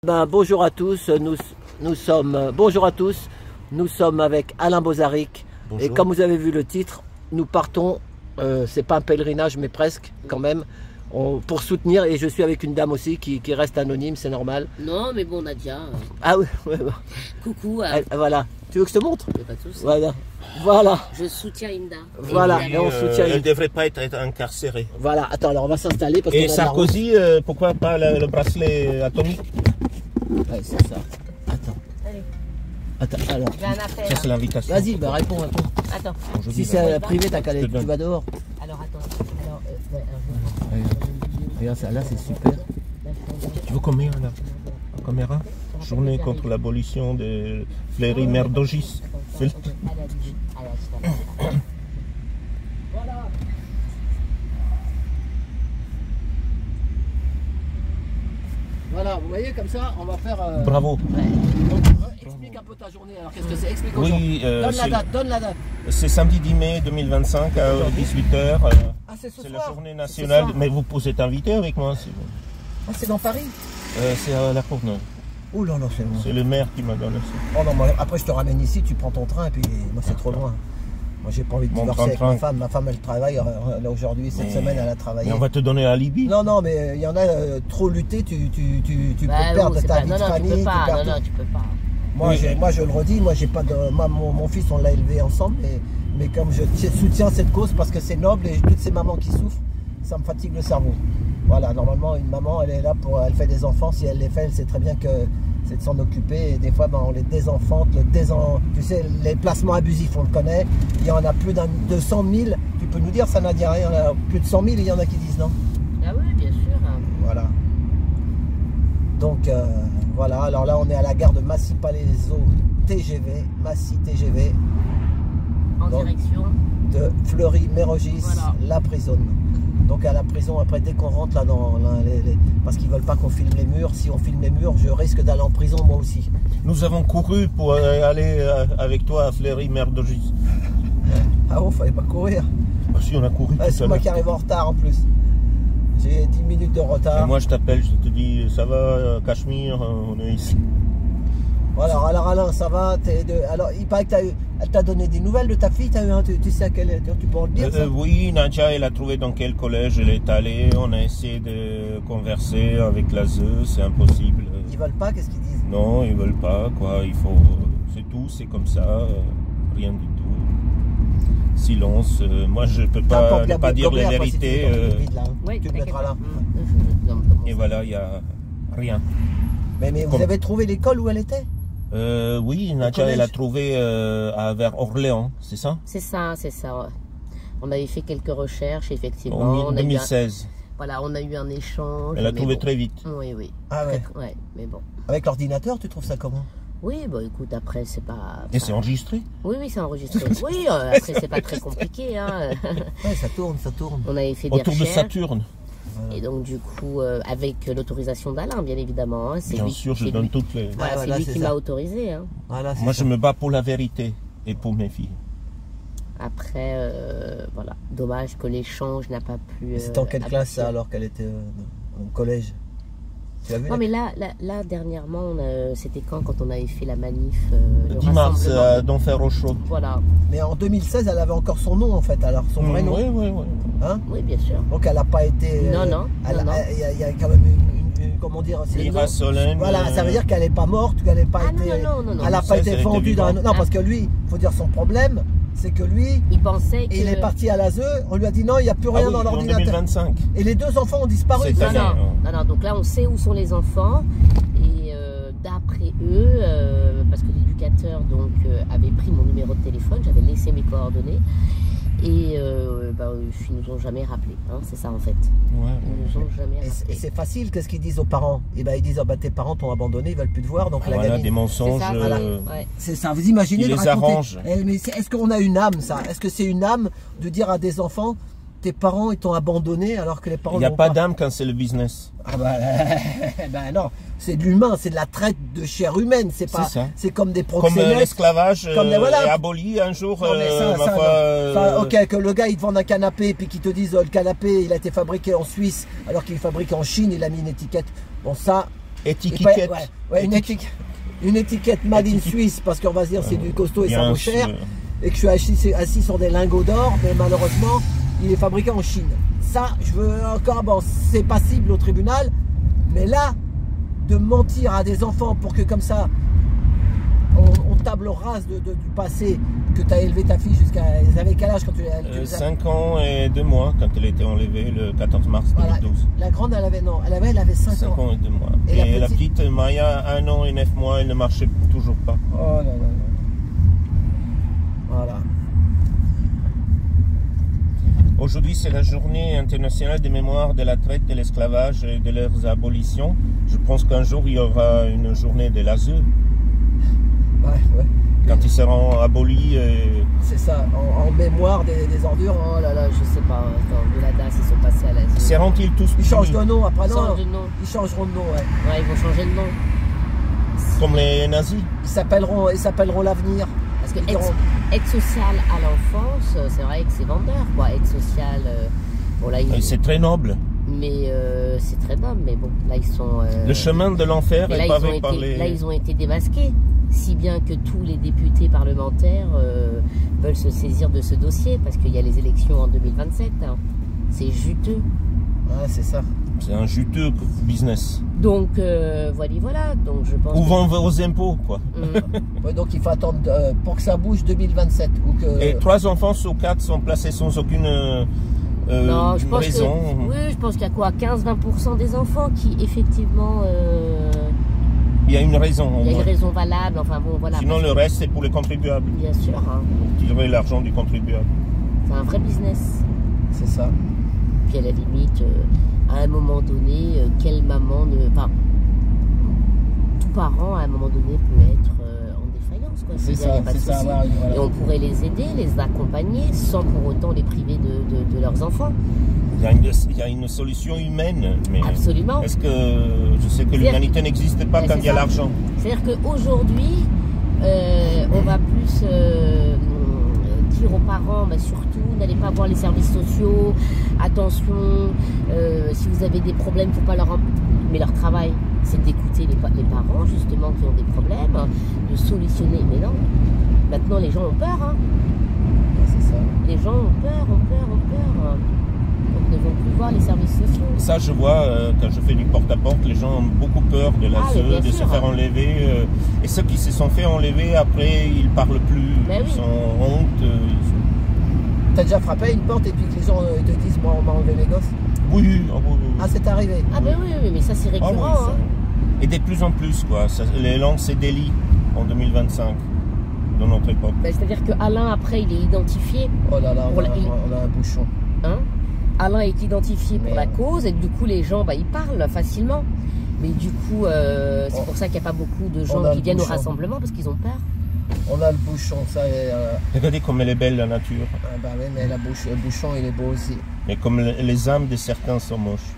Bonjour à tous, bonjour à tous, nous sommes avec Alain Bozaric. Bonjour. Et comme vous avez vu le titre, nous partons, c'est pas un pèlerinage mais presque quand même, pour soutenir, et je suis avec une dame aussi qui reste anonyme, c'est normal. Non mais bon Nadia. Ah oui, ouais, ouais. Coucou. Voilà, tu veux que je te montre? Pas de souci. Voilà. Je soutiens Inda. Voilà, et on soutient. Elle ne devrait pas être incarcérée. Voilà, attends, alors on va s'installer. Et Sarkozy, pourquoi pas le bracelet atomique? Ouais, c'est ça. Attends. Allez. Attends, alors. J'ai un appel. Ça c'est l'invitation. Vas-y, réponds. Attends. Si c'est privé, t'as qu'à aller, tu vas dehors. Alors attends. Alors, Regarde, ça, là c'est super. Tu veux combien là? En caméra? Journée contre l'abolition de Fleury Merdogis. Voilà, vous voyez comme ça, on va faire. Bravo. Donc, explique un peu ta journée. Alors qu'est-ce que c'est? Explique aux gens. Donne la date. C'est samedi 10 mai 2025 à 18h. Ah, c'est ce C'est soir. la journée nationale. Mais vous êtes invité avec moi. Ah, c'est dans Paris. C'est à La Courneuve. Oh là là, c'est loin. C'est le maire qui m'a donné ça. Oh non, moi, après je te ramène ici, tu prends ton train et puis moi c'est trop loin. Moi j'ai pas envie de divorcer avec ma femme. Ma femme elle travaille là aujourd'hui, cette semaine elle a travaillé. Mais on va te donner un alibi. Non, mais il y en a trop lutter, tu peux perdre ta vie de famille. Tu peux pas. Non, tu peux pas. Moi je le redis, moi j'ai pas de. Mon fils on l'a élevé ensemble, mais comme je soutiens cette cause parce que c'est noble et toutes ces mamans qui souffrent, ça me fatigue le cerveau. Voilà, normalement une maman elle est là elle fait des enfants, si elle les fait, elle sait très bien que c'est de s'en occuper, et des fois on les désenfante, tu sais, les placements abusifs on le connaît, il y en a plus de 100 000, tu peux nous dire ça Nadia, il y en a plus de 100 000, il y en a qui disent non? Ah oui bien sûr. Voilà. Donc voilà, alors là on est à la gare de Massy-Palaiseau TGV, Massy TGV. En direction de Fleury-Mérogis, voilà. La prison. Donc à la prison, après dès qu'on rentre là dans parce qu'ils veulent pas qu'on filme les murs, si on filme les murs, je risque d'aller en prison moi aussi. Nous avons couru pour aller avec toi à Fleury-Mérogis. Ah bon, fallait pas courir. Ah, si, on a couru. C'est moi qui arrive en retard en plus. J'ai 10 minutes de retard. Et moi je t'appelle, je te dis ça va Cachemire, on est ici. Voilà, alors Alain, ça va? Alors il paraît que elle t'a donné des nouvelles de ta fille, tu sais à quelle, tu peux le dire ça? Oui, Nadia, elle a trouvé dans quel collège elle est allée, on a essayé de converser avec l'ASE, c'est impossible. Ils veulent pas, qu'est-ce qu'ils disent? Non, ils veulent pas, quoi, il faut, c'est tout, c'est comme ça, rien du tout. Silence, moi je peux pas ne pas dire la vérité. Oui, tu le mettras là. Et voilà, il n'y a rien. Mais vous avez trouvé l'école où elle était? Oui, Nadia, elle a trouvé vers Orléans, c'est ça? C'est ça. Ouais. On avait fait quelques recherches, effectivement. En 2016. Voilà, on a eu un échange. Elle a trouvé très vite. Oui. Ah ouais. Ouais, mais bon. Avec l'ordinateur, tu trouves ça comment? Oui, bon, écoute, après, c'est pas... Et c'est enregistré? Oui, c'est enregistré. Oui, après, c'est pas très compliqué. Hein. Ouais, ça tourne. On avait fait des autour recherches. de Saturne. Et donc du coup, avec l'autorisation d'Alain, bien évidemment. Hein, bien sûr, je donne toutes les... Voilà, c'est lui qui m'a autorisé. Hein. Voilà, moi, je me bats pour la vérité et pour mes filles. Après, voilà, dommage que l'échange n'a pas pu... C'était en quelle classe ça, alors qu'elle était au collège? Tu as vu? Non, mais là dernièrement, c'était quand on avait fait la manif le 10 mars, d'Enfer Rochaud. Voilà. Mais en 2016, elle avait encore son nom en fait, alors son vrai nom. Oui. Hein? Oui, bien sûr. Donc elle n'a pas été... Non. Il y a quand même une comment dire... Lyra Solène. Voilà, ça veut dire qu'elle n'est pas morte, qu'elle n'est pas été... Non. Elle n'a pas été vendue dans un... Non, parce que lui, il faut dire son problème, c'est que lui... Il pensait que... Il est parti à l'ASE, on lui a dit non, il n'y a plus rien dans l'ordinateur. En 2025. Et les deux enfants ont disparu. Non, donc là on sait où sont les enfants. Et d'après eux, parce que l'éducateur donc avait pris mon numéro de téléphone, j'avais laissé mes coordonnées. Et ils nous ont jamais rappelé, hein, c'est ça en fait. Ouais, ils nous ont jamais rappelé. Et c'est facile, qu'est-ce qu'ils disent aux parents? Et ben ils disent tes parents t'ont abandonné, ils veulent plus te voir, donc la gamine. Des mensonges. C'est ça, voilà. C'est ça, vous imaginez ils les arrangent. Mais est-ce qu'on a une âme ça? Est-ce que c'est une âme de dire à des enfants tes parents ils t'ont abandonné alors que les parents... Il n'y a pas d'âme quand c'est le business. Ah ben non, c'est de l'humain, c'est de la traite de chair humaine, c'est pas, c'est comme des proxénètes. Comme l'esclavage est aboli un jour. Ok, que le gars il te vende un canapé puis qu'il te dise le canapé il a été fabriqué en Suisse alors qu'il est fabriqué en Chine, il a mis une étiquette. Bon ça, Étiquette. Une étiquette made in Suisse, parce qu'on va se dire c'est du costaud et ça vaut cher. Et que je suis assis sur des lingots d'or, mais malheureusement, il est fabriqué en Chine. Ça, je veux encore, bon, c'est passible au tribunal, mais là, de mentir à des enfants pour que comme ça, on table rase du passé, que tu as élevé ta fille jusqu'à... Elle avait quel âge quand tu l'as... 5 ans et 2 mois, quand elle a été enlevée le 14 mars 2012. La grande, elle avait 5 ans. 5 ans et 2 mois. Et la petite Maya, 1 an et 9 mois, elle ne marchait toujours pas. Oh là là là. Voilà. Aujourd'hui, c'est la journée internationale des mémoires de la traite, de l'esclavage et de leurs abolitions. Je pense qu'un jour, il y aura une journée de l'ASE. Ouais. Quand ils seront abolis. C'est ça, en mémoire des ordures. Oh là là, je sais pas. Attends, de la DAS, ils sont passés à l'ASE. Seront-ils tous... Ils changent de nom après, non? Ils changeront de nom, ouais. Ouais, ils vont changer de nom. Comme les nazis. Ils s'appelleront l'avenir. Parce que aide sociale à l'enfance, c'est vrai que c'est vendeur, quoi. Aide sociale, bon là, c'est très noble. Mais c'est très noble, mais bon, là ils sont... le chemin de l'enfer est pavé par les... Là ils ont été démasqués, si bien que tous les députés parlementaires veulent se saisir de ce dossier, parce qu'il y a les élections en 2027, hein. C'est juteux. Ouais, c'est ça. C'est un juteux business. Donc voilà, donc je pense... Ou vont aux impôts, quoi. Ouais, donc il faut attendre pour que ça bouge 2027. Ou que... Et 3 enfants sur 4 sont placés sans aucune non, je pense raison. Oui, je pense qu'il y a quoi, 15-20% des enfants qui effectivement... il y a une raison. Il y a une raison valable, enfin bon, voilà. Sinon le reste c'est pour les contribuables. Bien sûr. Hein. Pour tirer l'argent du contribuable. C'est un vrai business. C'est ça. Puis à la limite, à un moment donné, quelle maman ne... Enfin, tout parent à un moment donné peut être en défaillance, quoi. C'est ça, c'est ça. Voilà. Et on pourrait les aider, les accompagner, sans pour autant les priver de leurs enfants. Il y a une solution humaine, mais absolument. Est-ce que je sais que l'humanité n'existe pas quand il y a l'argent. C'est-à-dire qu'aujourd'hui, on va plus dire aux parents, bah, surtout, n'allez pas voir les services sociaux, attention, si vous avez des problèmes, il ne faut pas leur... Mais leur travail, c'est d'écouter les parents, justement, qui ont des problèmes, de solutionner. Mais non, maintenant, les gens ont peur. Hein. C'est ça. Les gens ont peur. Donc, ne vont plus voir les services sociaux. Ça, je vois, quand je fais du porte-à-porte, les gens ont beaucoup peur de l'ASE, de se faire enlever. Et ceux qui se sont fait enlever, après, ils ne parlent plus. Ben ils sont en honte. T'as déjà frappé à une porte et puis que les gens te disent, moi, on m'a enlevé mes gosses? Oui. Ah, c'est arrivé? Ah ben oui, mais ça, c'est récurrent. Ça... Et de plus en plus, quoi. Ça, les langues, c'est délit en 2025. Dans notre époque. Ben, c'est-à-dire que Alain, après, il est identifié. Oh là là, on a un bouchon. Hein? Alain est identifié pour la cause et du coup les gens ils parlent facilement, mais du coup c'est pour ça qu'il n'y a pas beaucoup de gens qui viennent au rassemblement parce qu'ils ont peur. On a le bouchon, ça est... Regardez comme elle est belle la nature. Ah bah oui, mais le bouchon il est beau aussi. Mais comme les âmes de certains sont moches.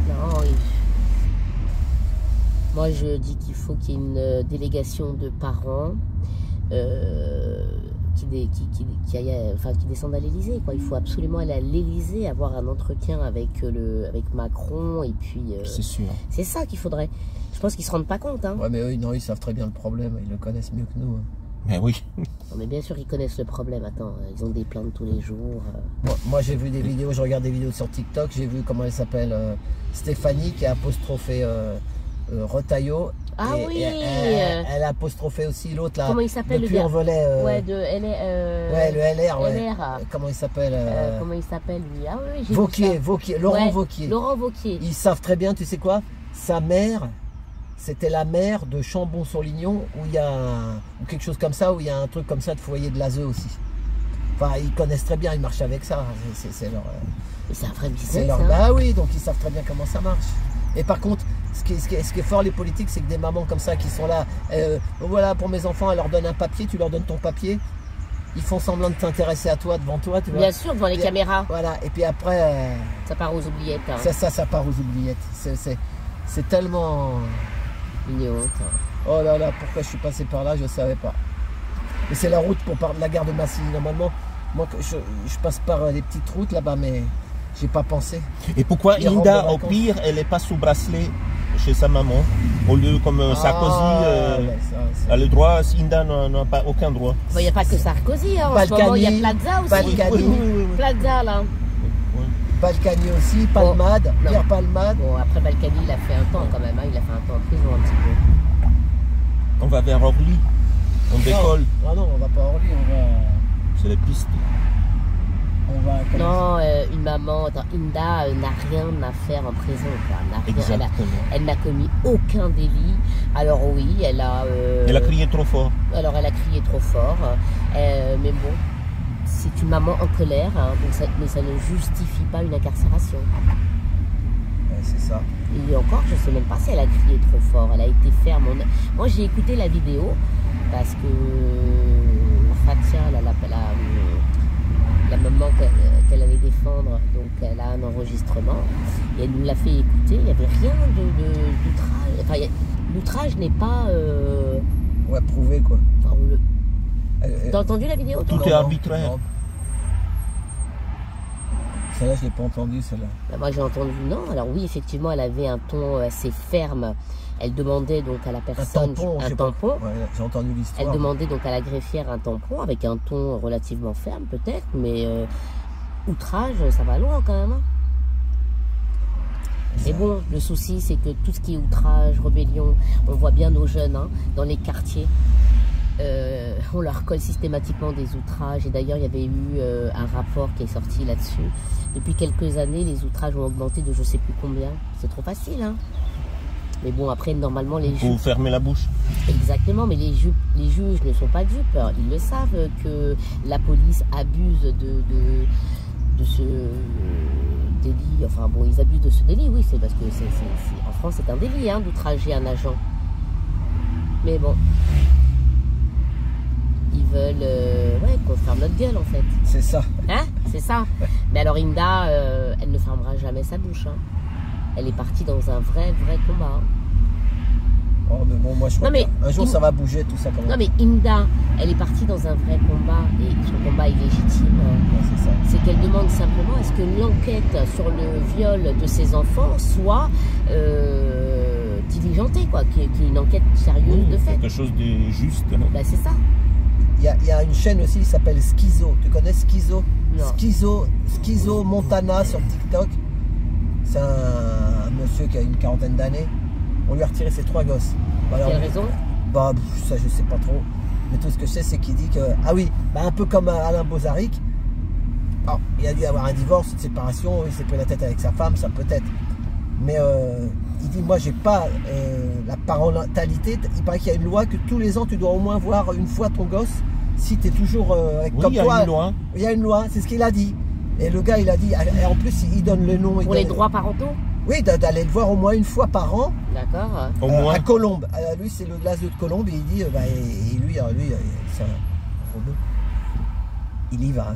Non, moi je dis qu'il faut qu'il y ait une délégation de parents qui descendent à l'Elysée. Il faut absolument aller à l'Elysée, avoir un entretien avec Macron et puis... c'est sûr. C'est ça qu'il faudrait. Je pense qu'ils ne se rendent pas compte. Hein. Ouais, mais eux, non, ils savent très bien le problème, ils le connaissent mieux que nous. Hein. Mais oui. Non, mais bien sûr, ils connaissent le problème. Attends, ils ont des plaintes tous les jours. Moi j'ai vu des vidéos, je regarde des vidéos sur TikTok, j'ai vu comment elle s'appelle, Stéphanie, qui a apostrophé Retailleau. Ah oui. Elle a apostrophé aussi l'autre là. Comment il s'appelle le gars Ouais, le LR. Ouais. Comment il s'appelle Comment il s'appelle lui? Ah oui, Vauquier, Laurent Vauquier. Laurent Vauquier. Ils savent très bien, tu sais quoi? Sa mère, c'était la mère de Chambon-sur-Lignon, où il y a ou quelque chose comme ça, où il y a un truc comme ça de foyer de l'ASE aussi. Enfin, ils connaissent très bien, ils marchent avec ça. C'est leur. C'est un vrai business. Bah oui, donc ils savent très bien comment ça marche. Et par contre, ce qui est fort les politiques, c'est que des mamans comme ça qui sont là, voilà, pour mes enfants, elle leur donne un papier, tu leur donnes ton papier, ils font semblant de t'intéresser à toi, devant toi, tu vois. Bien sûr, devant les caméras. Voilà, et puis après... ça part aux oubliettes. Hein. Ça part aux oubliettes. C'est tellement... Une honte. Oh là là, pourquoi je suis passé par là, je ne savais pas. Mais c'est la route pour parler de la gare de Massy. Normalement, moi, je passe par les petites routes là-bas, mais J'ai pas pensé. Et pourquoi Inda, au pire, elle n'est pas sous bracelet chez sa maman, au lieu comme Sarkozy a le droit, Inda n'a pas aucun droit. Il n'y a pas que Sarkozy, hein. En ce moment il y a Plaza aussi. Balkany. Plaza là. Balkany aussi, Palmade, Pierre Palmade. Bon, après Balkany il a fait un temps quand même, hein. Il a fait un temps en prison un petit peu. On va vers Orly, on décolle. Non, non, on va pas à Orly, on va... C'est les pistes. On va non, une maman, Inda n'a rien à faire en prison. Elle n'a commis aucun délit. Alors oui, elle a... Elle a crié trop fort. Alors elle a crié trop fort. Mais bon, c'est une maman en colère, hein, donc mais ça ne justifie pas une incarcération. Ouais, c'est ça. Et encore, je ne sais même pas si elle a crié trop fort. Elle a été ferme. Moi, j'ai écouté la vidéo parce que Fatia, la maman qu'elle allait défendre, donc elle a un enregistrement et elle nous l'a fait écouter. Il n'y avait rien d'outrage. Enfin, l'outrage n'est pas... Ouais, prouvé quoi. Enfin, t'as entendu la vidéo? Tout est arbitraire. Celle-là, je ne l'ai pas entendue, celle-là. Ben, moi, j'ai entendu non. Alors oui, effectivement, elle avait un ton assez ferme. Elle demandait donc à la personne un tampon. Ouais, j'ai entendu l'histoire. Elle demandait donc à la greffière un tampon avec un ton relativement ferme peut-être, mais outrage, ça va loin quand même. Hein. Mais bon, le souci c'est que tout ce qui est outrage, rébellion, on voit bien nos jeunes hein, dans les quartiers. On leur colle systématiquement des outrages et d'ailleurs il y avait eu un rapport qui est sorti là-dessus. Depuis quelques années, les outrages ont augmenté de je sais plus combien. C'est trop facile, hein. Mais bon, après, normalement, les juges... Vous fermez la bouche. Exactement, mais les juges ne sont pas dupes. Ils le savent que la police abuse de ce délit. Enfin bon, ils abusent de ce délit, oui, c'est parce que en France, c'est un délit hein, d'outrager un agent. Mais bon, ils veulent ouais, qu'on ferme notre gueule, en fait. C'est ça. Hein? C'est ça. Mais alors, Inda, elle ne fermera jamais sa bouche, hein. Elle est partie dans un vrai combat. Oh, mais bon, moi je crois qu'un jour ça va bouger tout ça quand même. Non mais Inda, elle est partie dans un vrai combat et son combat est légitime. Ouais, c'est qu'elle demande simplement est-ce que l'enquête sur le viol de ses enfants soit diligentée, quoi, qu'il y ait une enquête sérieuse de fait. Quelque chose de juste. Bah, c'est ça. Il y a une chaîne aussi qui s'appelle Schizo. Tu connais Schizo? Schizo Montana sur TikTok. C'est un monsieur qui a une quarantaine d'années. On lui a retiré ses 3 gosses. Quelle raison? Bah, ça je sais pas trop. Mais tout ce que je sais, c'est qu'il dit que... Ah oui, bah, un peu comme Alain Bozaric. Alors, il a dû avoir un divorce, une séparation, il s'est pris la tête avec sa femme, ça peut-être. Mais il dit, moi j'ai pas la parentalité. Il paraît qu'il y a une loi que tous les ans, tu dois au moins voir une fois ton gosse. Si tu es toujours avec oui, comme toi. Il y a une loi. Il y a une loi, c'est ce qu'il a dit. Et le gars, il a dit, et en plus, il donne le nom. Pour les droits parentaux? Oui, d'aller le voir au moins une fois par an. D'accord. Au moins. À Colombes. Lui, c'est le glace de Colombes. Et il dit, bah, et lui c'est un robot. Il y va. Hein.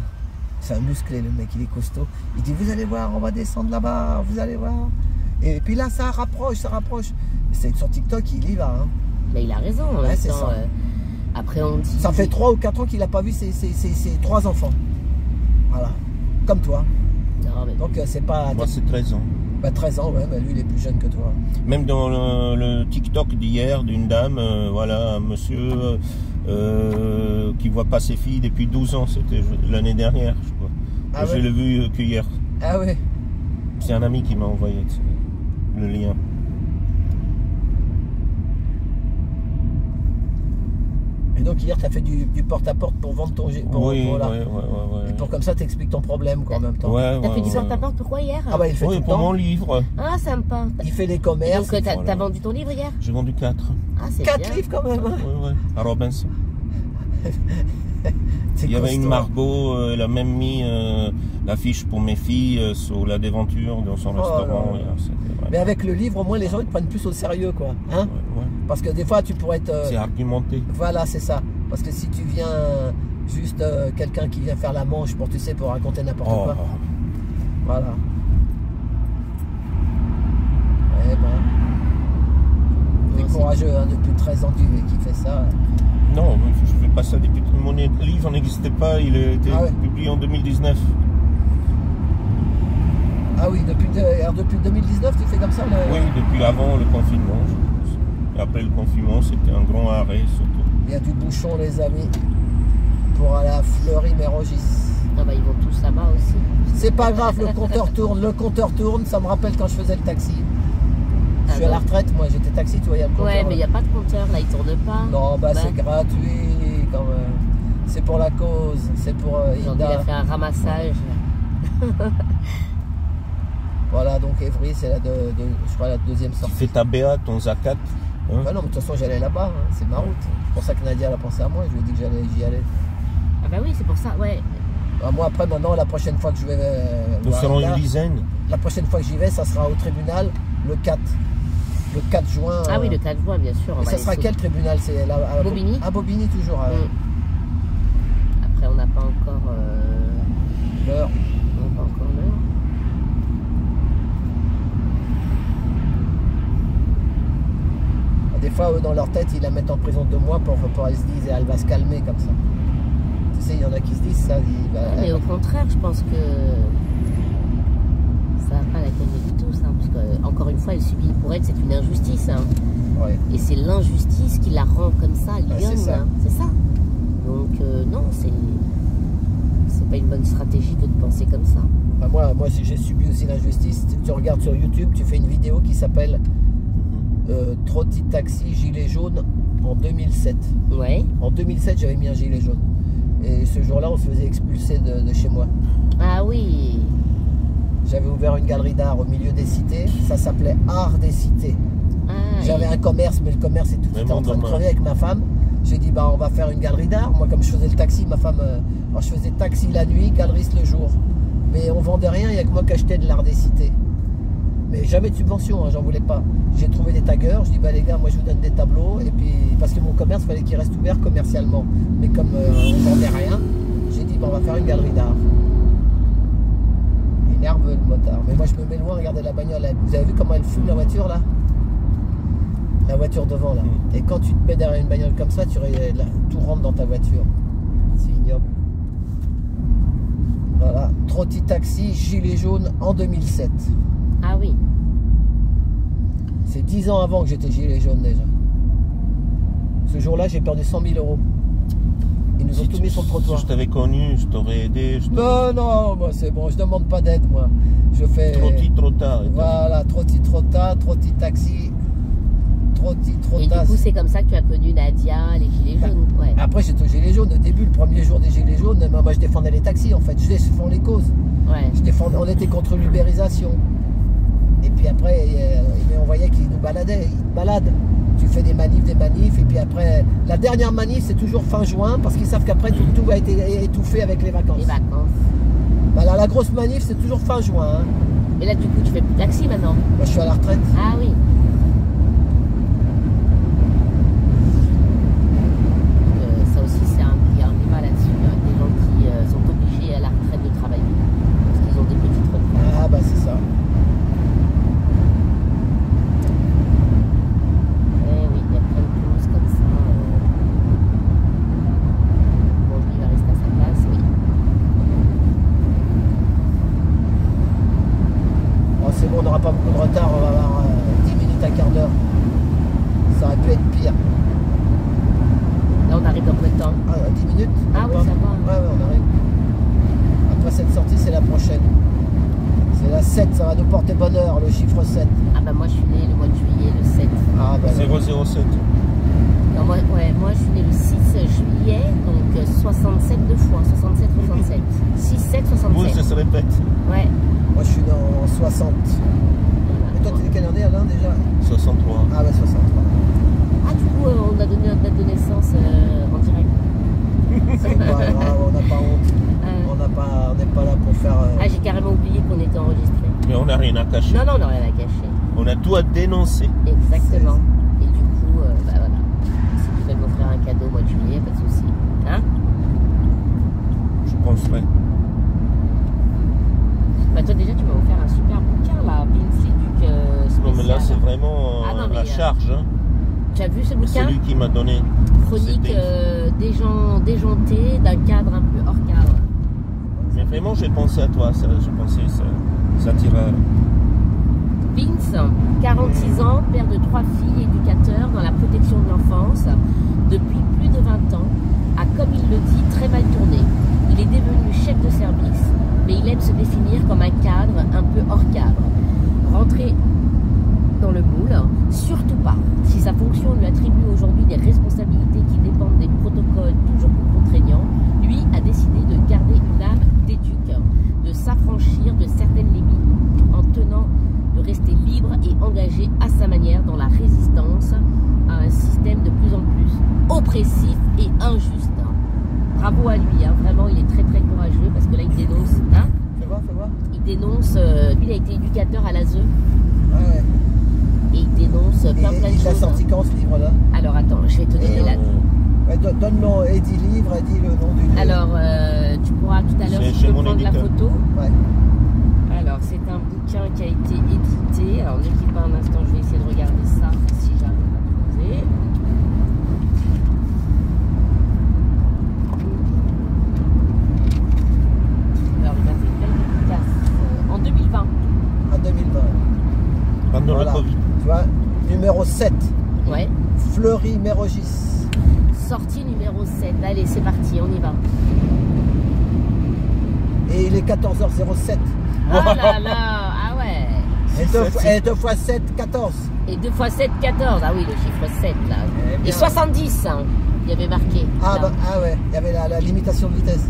C'est un musclé, le mec, il est costaud. Il dit, vous allez voir, on va descendre là-bas, vous allez voir. Et puis là, ça rapproche, ça rapproche. C'est sur TikTok, il y va. Hein. Mais il a raison. Ouais, c'est ça. Après, on dit... Ça fait 3 ou 4 ans qu'il n'a pas vu ses 3 enfants. Voilà. Comme toi. Non, mais... Donc c'est pas... Moi c'est 13 ans. Bah 13 ans, ouais, bah lui il est plus jeune que toi. Même dans le TikTok d'hier d'une dame, voilà, un monsieur qui voit pas ses filles depuis 12 ans, c'était l'année dernière, je crois. Ah je l'ai vu qu'hier. Ah ouais. C'est un ami qui m'a envoyé le lien. Et donc hier tu as fait du porte-à-porte pour vendre ton... Oui, voilà. ouais. Et pour comme ça t'expliques ton problème quoi en même temps. T'as fait du porte-à-porte pourquoi hier? Ah bah il fait tout le pour temps. mon livre. Ah sympa. Il fait les commerces. Donc t'as vendu ton livre hier? J'ai vendu 4. Ah c'est 4 livres quand même hein. Oui, à Robinson. Il y avait une Margot, elle a même mis l'affiche pour mes filles sur la déventure dans son restaurant. Mais avec le livre, au moins les gens ils te prennent plus au sérieux quoi. Hein ouais. Parce que des fois tu pourrais être... C'est argumenté. Voilà, c'est ça. Parce que si tu viens juste quelqu'un qui vient faire la manche pour, tu sais, pour raconter n'importe quoi. Voilà. Eh ben... T'es courageux hein, depuis 13 ans qui fait ça. Non, je fais pas ça depuis... Mon livre n'existait pas, il a été publié en 2019. Ah oui, depuis 2019, tu fais comme ça Oui, depuis avant le confinement. Et après le confinement, c'était un grand arrêt surtout. Il y a du bouchon, les amis, pour aller à Fleury-Mérogis. Ah bah ils vont tous là-bas aussi. C'est pas grave, le compteur tourne, ça me rappelle quand je faisais le taxi. Je suis à la retraite, moi j'étais taxi, tu vois, il y a le compteur. Ouais, mais il n'y a pas de compteur, là, il tourne pas. Non, bah c'est gratuit quand même. C'est pour la cause, c'est pour Aujourd'hui, il a fait un ramassage. Voilà, donc Évry, c'est je crois la deuxième sortie. Tu fais ta BA, ton Zakat. Hein? Bah non, mais de toute façon j'allais là-bas, hein, c'est ma route. C'est pour ça que Nadia elle a pensé à moi, je lui ai dit que j'y allais. Ah bah oui, c'est pour ça, ouais. Bah, moi après, maintenant, la prochaine fois que je vais... Nous serons une dizaine. La prochaine fois que j'y vais, ça sera au tribunal le 4. Le 4 juin. Ah oui, le 4 juin, bien sûr. Et ça sera quel tribunal? C'est à Bobigny. À Bobigny toujours. Après, on n'a pas encore l'heure. On n'a pas encore l'heure. Des fois, eux, dans leur tête, ils la mettent en prison 2 mois pour ils se disent elle va se calmer comme ça. Tu sais, il y en a qui se disent ça. Mais au contraire, je pense que ça va pas la calmer du tout, ça. Parce que, encore une fois, elle subit, pour elle, c'est une injustice. Hein. Ouais. Et c'est l'injustice qui la rend comme ça, lionne. Ouais, c'est ça. Donc, non, c'est pas une bonne stratégie que de penser comme ça. Bah, moi j'ai subi aussi l'injustice. Tu regardes sur YouTube, tu fais une vidéo qui s'appelle Trotty Taxi Gilet Jaune en 2007. Ouais. En 2007, j'avais mis un gilet jaune. Et ce jour-là, on se faisait expulser de chez moi. Ah oui. J'avais ouvert une galerie d'art au milieu des cités. Ça s'appelait Art des Cités. Ah, j'avais un commerce, mais le commerce était en train de crever avec ma femme. J'ai dit, bah, on va faire une galerie d'art. Moi, comme je faisais le taxi, ma femme... alors, je faisais taxi la nuit, galeriste le jour. Mais on vendait rien, il n'y a que moi qui achetais de l'art des cités. Mais jamais de subvention, hein, j'en voulais pas. J'ai trouvé des taggeurs, je dis bah les gars, moi je vous donne des tableaux, et puis parce que mon commerce, il fallait qu'il reste ouvert commercialement. Mais comme on vendait rien, j'ai dit bah, on va faire une galerie d'art. Il est nerveux le motard. Mais moi je me mets loin, regardez la bagnole. Vous avez vu comment elle fume la voiture là? La voiture devant là. Et quand tu te mets derrière une bagnole comme ça, tout rentre dans ta voiture. C'est ignoble. Voilà, Trotty Taxi, gilet jaune en 2007. Ah oui. C'est 10 ans avant que j'étais gilet jaune déjà. Ce jour-là, j'ai perdu 100 000 euros. Ils nous ont tout mis sur le trottoir. Si je t'avais connu, je t'aurais aidé. Non, moi c'est bon, je demande pas d'aide moi. Je fais... Trotty, trotta. Voilà, Trotty, trotta, Trotty Taxi, Trotty, trotta. Et du coup, c'est comme ça que tu as connu Nadia, les gilets jaunes. Ouais. Après, j'étais au gilet jaune. Au début, le premier jour des gilets jaunes, moi je défendais les taxis en fait. Je défends les causes. Ouais. On était contre l'ubérisation. Et puis après, on voyait qu'ils nous baladaient. Ils te baladent. Tu fais des manifs. Et puis après, la dernière manif, c'est toujours fin juin. Parce qu'ils savent qu'après, tout va être étouffé avec les vacances. Les vacances. Bah là, la grosse manif, c'est toujours fin juin. Hein. Mais là, du coup, tu fais plus de taxi maintenant? Moi, je suis à la retraite. Ah oui. Ça aussi, il y a un débat là-dessus. Des gens qui sont obligés à la retraite de travailler. Parce qu'ils ont des petites retraites. Ah bah c'est ça. On n'aura pas beaucoup de retard, on va avoir 10 minutes à quart d'heure. Ça aurait pu être pire. Là on arrive dans combien de temps? 10 minutes. Ah oui, ça va. Ouais, on arrive. Après cette sortie, c'est la prochaine. C'est la 7, ça va nous porter bonheur, le chiffre 7. Ah bah moi je suis né le mois de juillet, le 7. Ah bah 007. Non, moi je suis né le 6 juillet, donc 67 deux fois, 67, 67. 6, 7, 67. Oui, ça se répète. Ouais. Moi je suis né en 60. Et toi tu es quelle année Alain déjà? 63. Ah bah 63. Ah du coup on a donné notre date de naissance en direct. C'est pas grave, on n'a pas honte. On n'est pas là pour faire... Ah j'ai carrément oublié qu'on était enregistré. Mais on n'a rien à cacher. Non, on n'a rien à cacher. On a tout à dénoncer. Exactement. Et du coup, bah voilà. Si tu veux m'offrir un cadeau au mois de juillet, pas de souci. Hein? Je penserai. Bah toi déjà tu m'as offert un super bouquin là, Vinci Duc spécial. Non mais là c'est vraiment la charge. Hein. Tu as vu ce bouquin? Celui qui m'a donné. Chronique déjantée d'un cadre un peu hors cadre. Mais vraiment j'ai pensé à toi, ça, j'ai pensé ça. Ça t'ira. Vince, 46 ans, père de 3 filles, éducateur dans la protection de l'enfance depuis plus de 20 ans, a, comme il le dit, très mal tourné. Il est devenu chef de service, mais il aime se définir comme un cadre un peu hors cadre. Rentrer dans le moule, surtout pas. Si sa fonction lui attribue aujourd'hui des responsabilités qui dépendent des protocoles toujours plus contraignants, lui a décidé de garder une âme d'éduc, de s'affranchir de certaines limites en tenant de rester libre et engagé à sa manière dans la résistance à un système de plus en plus oppressif et injuste. Bravo à lui, hein. Vraiment il est très très courageux parce que là il dénonce. Hein, fais voir. il dénonce, lui il a été éducateur à l'ASE. Ah ouais. Et il dénonce plein de Il l'a choses. sorti quand ce livre-là? Alors attends, je vais te donner la... Ouais, donne-le, Eddie livre, Eddie le nom du livre. Alors, tu pourras tout à l'heure, si tu peux prendre la photo. Ouais. Alors, c'est un bouquin qui a été édité. Alors, ne quitte pas un instant, je vais essayer de regarder ça, si j'arrive à trouver. Alors, il a fait une belle dédicace en 2020. En 2020. Pendant Voilà. le Covid. Tu vois, numéro 7. Ouais. Fleury Mérogis. Sortie numéro 7. Allez, c'est parti, on y va. Et il est 14h07. Ah là là, ah ouais. Et 2 fois 7, 14. Et 2 fois 7, 14. Ah oui, le chiffre 7 là. Eh bien. Et 70, hein, il y avait marqué. Ah, là. ouais, il y avait la limitation de vitesse.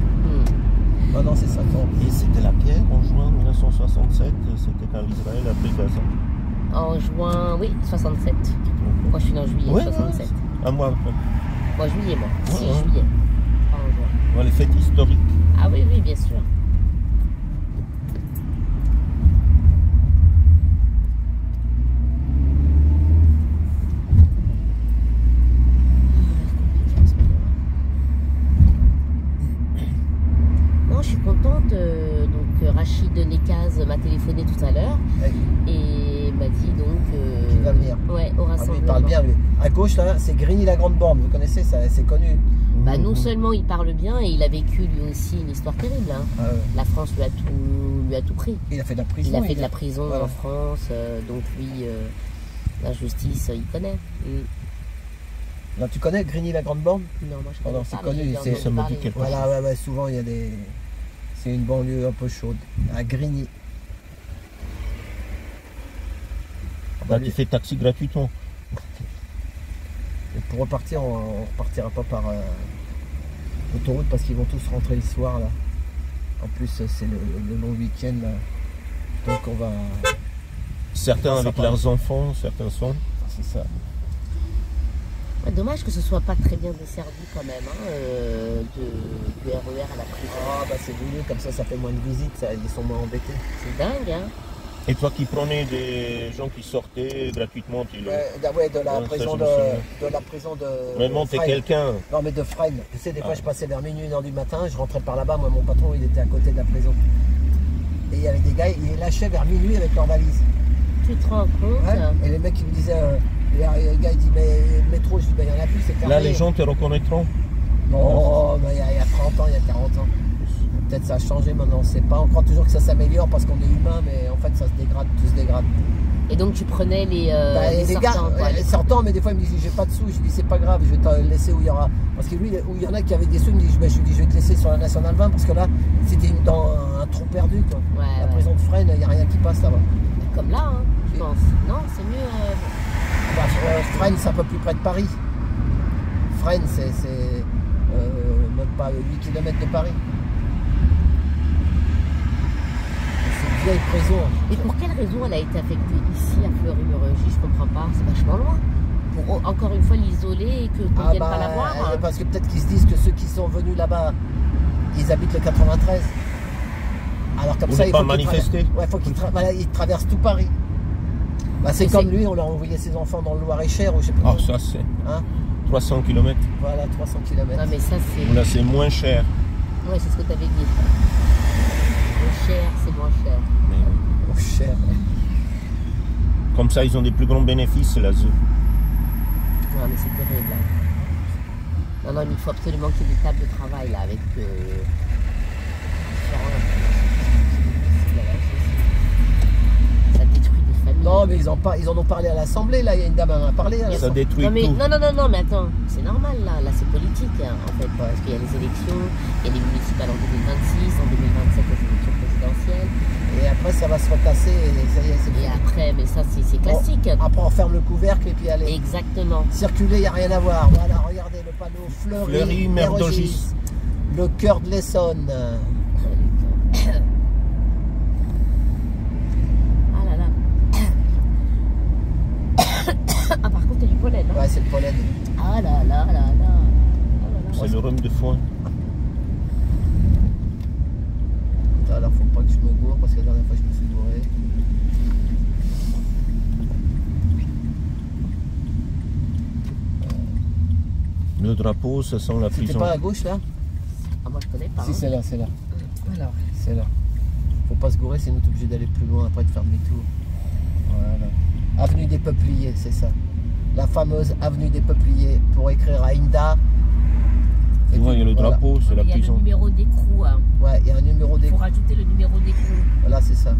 Oh non, c'est 50. Et c'était la pierre en juin 1967, c'était quand l'Israël a pris Gaza. En juin, oui, 67. Moi je suis né en juillet, Ouais, 67. Un mois après. Moi juillet, moi. Ouais, 6 ouais. juillet. Pas en juin. Voilà, les fêtes historiques. Ah oui, oui, bien sûr. Non, je suis contente. Donc Rachid Nekaz m'a téléphoné tout à l'heure Ouais. et m'a dit donc Il va venir. ouais, au Ah, lui, rassemblement. il parle bien, lui. À gauche, là, c'est Grigny la Grande Borne. Vous connaissez, ça, c'est connu. Bah, non seulement il parle bien et il a vécu lui aussi une histoire terrible. Hein. Ah, ouais. La France lui a tout pris. Il a fait de la prison. Il a fait de la prison Voilà. en France, donc lui, l'injustice, il connaît. Non, tu connais Grigny la Grande Borne? Non, moi je Oh connais non, pas, c'est connu, mais j'ai c'est- entendu ça me dit parler. quelque chose. Voilà, ouais, souvent, il y a des... C'est une banlieue un peu chaude. À Grigny. Ah, bah, Là, tu fais taxi gratuitement. Et pour repartir, on repartira pas par autoroute parce qu'ils vont tous rentrer le soir là. En plus, c'est le long week-end là. Donc on va. Certains Ça avec parle. leurs enfants, certains sont. C'est ça. Ouais, dommage que ce soit pas très bien desservi quand même, hein, du RER à la prison. Ah bah c'est voulu, comme ça fait moins de visites, ils sont moins embêtés. C'est dingue, hein. Et toi qui prenais des gens qui sortaient gratuitement, tu le... Ouais, de la Ouais, ça, prison je me souviens. de la prison de. Mais monter Fresnes. quelqu'un. Non mais de Fresnes. Tu sais, des fois Ah. je passais vers minuit, 1h du matin, je rentrais par là-bas, moi mon patron il était à côté de la prison. Et il y avait des gars, ils les lâchaient vers minuit avec leur valise. Tu te rends compte? Ouais. Et les mecs ils me disaient, le gars il dit mais le métro, je dis ben il n'y en a plus, c'est fermé. Là, les gens te reconnaîtront. Non, mais il y a 30 ans, il y a 40 ans. Peut-être ça a changé maintenant, on ne sait pas. On croit toujours que ça s'améliore parce qu'on est humain, mais en fait ça se dégrade, tout se dégrade. Et donc tu prenais les Les gars, sortants, quoi. les sortants, mais des fois il me dit j'ai pas de sous, je lui dis c'est pas grave, je vais te laisser où il y aura. Parce que lui, où il y en a qui avaient des sous, il me dit je lui dis je vais te laisser sur la Nationale 20 parce que là c'était dans un trou perdu quoi. Ouais, La ouais. prison de Fresnes, il n'y a rien qui passe là-bas. Comme là, hein, je Et- pense. Non, c'est mieux. Bah, Fresnes c'est un peu plus près de Paris. Fresnes c'est même pas 8 km de Paris. C'est une vieille prison. Et pour quelle raison elle a été affectée ici à Fleury-Mérogis? Je comprends pas. C'est vachement loin. Pour encore une fois l'isoler et qu'on ne vienne pas la voir. Hein. Parce que peut-être qu'ils se disent que ceux qui sont venus là-bas, ils habitent le 93. Alors comme Vous ça, n'êtes il pas faut qu'ils manifester. Ouais, faut qu'ils voilà, ils traversent tout Paris. Bah, c'est Mais comme c'est- lui, on leur a envoyé ses enfants dans le Loir-et-Cher ou je sais pas. Ah, ça c'est Hein 300 km. Voilà, 300 km. Non mais ça c'est. Là, c'est moins cher. Ouais, c'est ce que tu avais dit. Le cher, c'est moins cher. Mais, Oh, cher. comme ça, ils ont des plus grands bénéfices, la ZEU. Non mais c'est terrible. Hein. Non, non, mais il faut absolument qu'il y ait des tables de travail là avec différents. Non, mais ils en ont parlé à l'Assemblée, là, il y a une dame en a parlé. Ça détruit non, mais, tout. non, mais attends, c'est normal là c'est politique hein, en fait, parce qu'il y a les élections, il y a les municipales en 2026, en 2027 les élections présidentielles. Et après, ça va se retasser et ça y est, c'est Et après, mais ça c'est classique. Après, on ferme le couvercle et puis allez. Exactement. Circuler, il n'y a rien à voir. Voilà, regardez le panneau Fleury, Merdogis. Le cœur de l'Essonne. Ah là là. Ah, par contre, il y a du pollen. Hein. Ouais, c'est le pollen. Ah là là là là. C'est le rhume de foin. Alors, faut pas que je me gourre parce que la dernière fois, je me suis gouré. Le drapeau, ça sent la C'était prison. pas à gauche là? Ah, moi, je connais pas. Si, hein. c'est là, c'est là. Alors, C'est là. Faut pas se gourer, sinon t'es obligé d'aller plus loin après de faire demi-tour. Voilà. Avenue des Peupliers, c'est ça. La fameuse avenue des Peupliers pour écrire à Inda. Tu vois, il y a le Voilà. drapeau, c'est la il y a prison. le numéro d'écrou. Hein. Ouais, il y a un numéro Il d'écrou. faut rajouter le numéro d'écrou. Voilà, c'est ça.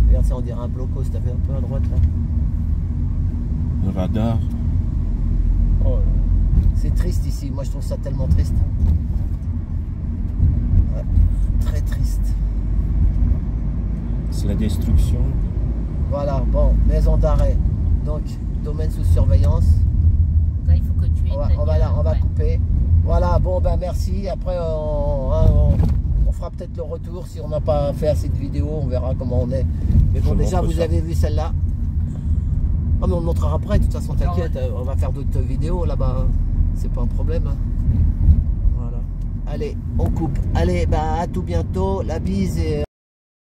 Regarde ça, on dirait un blocos, t'as vu un peu à droite là. Le radar. Oh, c'est triste ici, moi je trouve ça tellement triste. Ouais, très triste. C'est la destruction. Voilà, bon, maison d'arrêt. Donc, domaine sous surveillance. Donc là, il faut que tu aies On va ouais. couper. Voilà, bon ben merci. Après, on fera peut-être le retour si on n'a pas fait assez de vidéos. On verra comment on est. Mais bon, Je déjà, montre vous ça. avez vu celle-là. Ah, mais on le montrera après. De toute façon, t'inquiète. On va faire d'autres vidéos là-bas. C'est pas un problème. Hein. Voilà. Allez, on coupe. Allez, bah à tout bientôt. La bise et...